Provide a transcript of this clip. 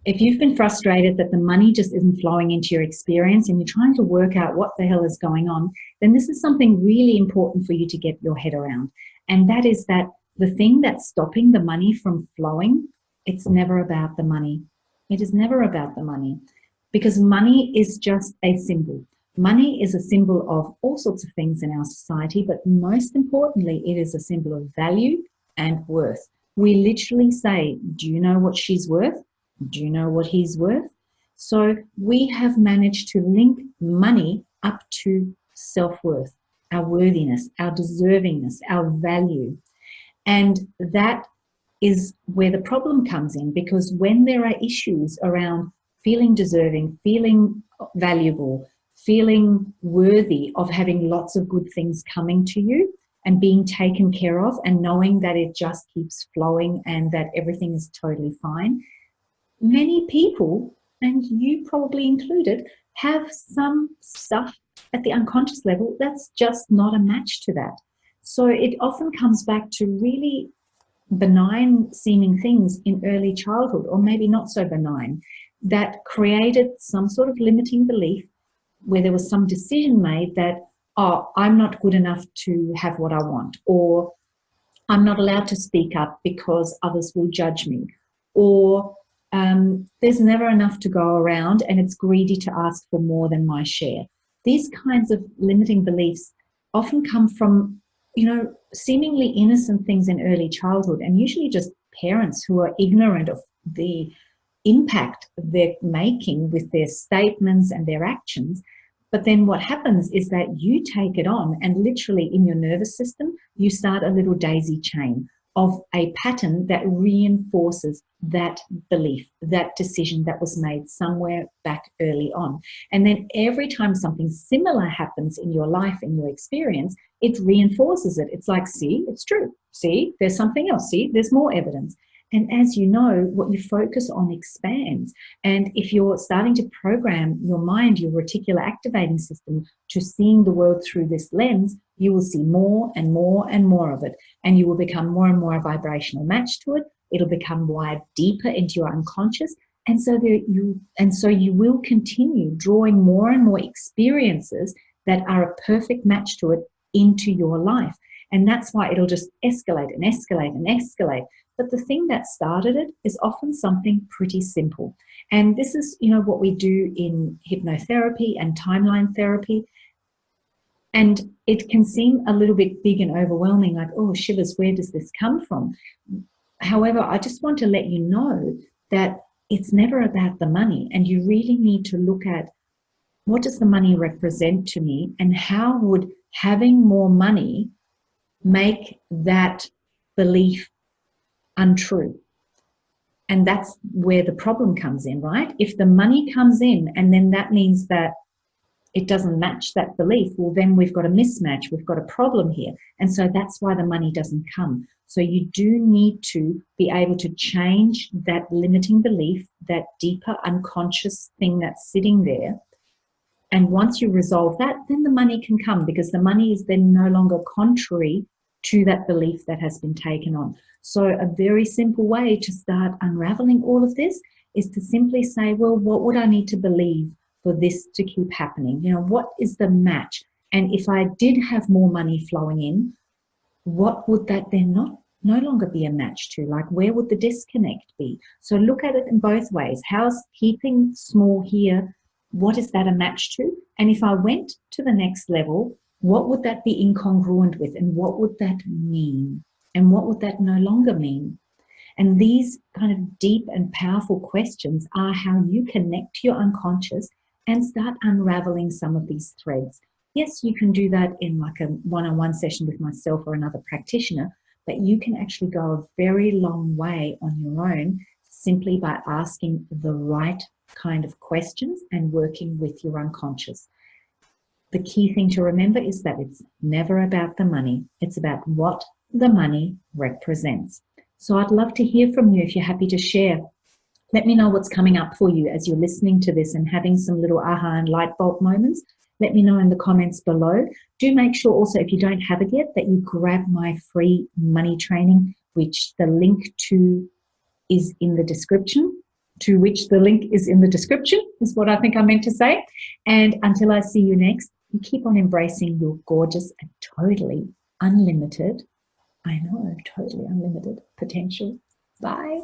If you've been frustrated that the money just isn't flowing into your experience and you're trying to work out what the hell is going on, then this is something really important for you to get your head around. And that is that the thing that's stopping the money from flowing, it's never about the money. It is never about the money, because money is just a symbol. Money is a symbol of all sorts of things in our society, but most importantly, it is a symbol of value and worth. We literally say, do you know what she's worth? Do you know what he's worth? So we have managed to link money up to self-worth, our worthiness, our deservingness, our value. And that is where the problem comes in, because when there are issues around feeling deserving, feeling valuable, feeling worthy of having lots of good things coming to you and being taken care of and knowing that it just keeps flowing and that everything is totally fine, many people, and you probably included, have some stuff at the unconscious level that's just not a match to that. So it often comes back to really benign seeming things in early childhood, or maybe not so benign, that created some sort of limiting belief where there was some decision made that, oh, I'm not good enough to have what I want, or I'm not allowed to speak up because others will judge me, or there's never enough to go around and it's greedy to ask for more than my share. These kinds of limiting beliefs often come from, seemingly innocent things in early childhood, and usually just parents who are ignorant of the impact they're making with their statements and their actions. But then what happens is that you take it on, and literally in your nervous system, you start a little daisy chain of a pattern that reinforces that belief, that decision that was made somewhere back early on. And then every time something similar happens in your life, in your experience, it reinforces it. It's like, see, it's true. See, there's something else. See, there's more evidence. And as you know, what you focus on expands. And if you're starting to program your mind, your reticular activating system, to seeing the world through this lens, you will see more and more and more of it. And you will become more and more a vibrational match to it. It'll become wired deeper into your unconscious. And so you will continue drawing more and more experiences that are a perfect match to it into your life. And that's why it'll just escalate and escalate and escalate. But the thing that started it is often something pretty simple. And this is, what we do in hypnotherapy and timeline therapy. And it can seem a little bit big and overwhelming, like, oh, shivers, where does this come from? However, I just want to let you know that it's never about the money. And you really need to look at, what does the money represent to me, and how would having more money make that belief untrue? And that's where the problem comes in, right? If the money comes in and then that means that it doesn't match that belief, well, then we've got a mismatch, we've got a problem here. And so that's why the money doesn't come. So you do need to be able to change that limiting belief, that deeper unconscious thing that's sitting there. And once you resolve that, then the money can come, because the money is then no longer contrary to that belief that has been taken on. So a very simple way to start unraveling all of this is to simply say, well, what would I need to believe for this to keep happening? What is the match? And if I did have more money flowing in, what would that then no longer be a match to? Like, where would the disconnect be? So look at it in both ways. How's keeping small here? What is that a match to? And if I went to the next level, what would that be incongruent with? And what would that mean? And what would that no longer mean? And these kind of deep and powerful questions are how you connect to your unconscious and start unraveling some of these threads. Yes, you can do that in like a one-on-one session with myself or another practitioner, but you can actually go a very long way on your own simply by asking the right kind of questions and working with your unconscious. The key thing to remember is that it's never about the money. It's about what the money represents. So I'd love to hear from you if you're happy to share. Let me know what's coming up for you as you're listening to this and having some little aha and light bulb moments. Let me know in the comments below. Do make sure also, if you don't have it yet, that you grab my free money training, which the link to is in the description. to which the link is in the description, is what I think I meant to say. And until I see you next, you keep on embracing your gorgeous and totally unlimited, I know, totally unlimited potential. Bye.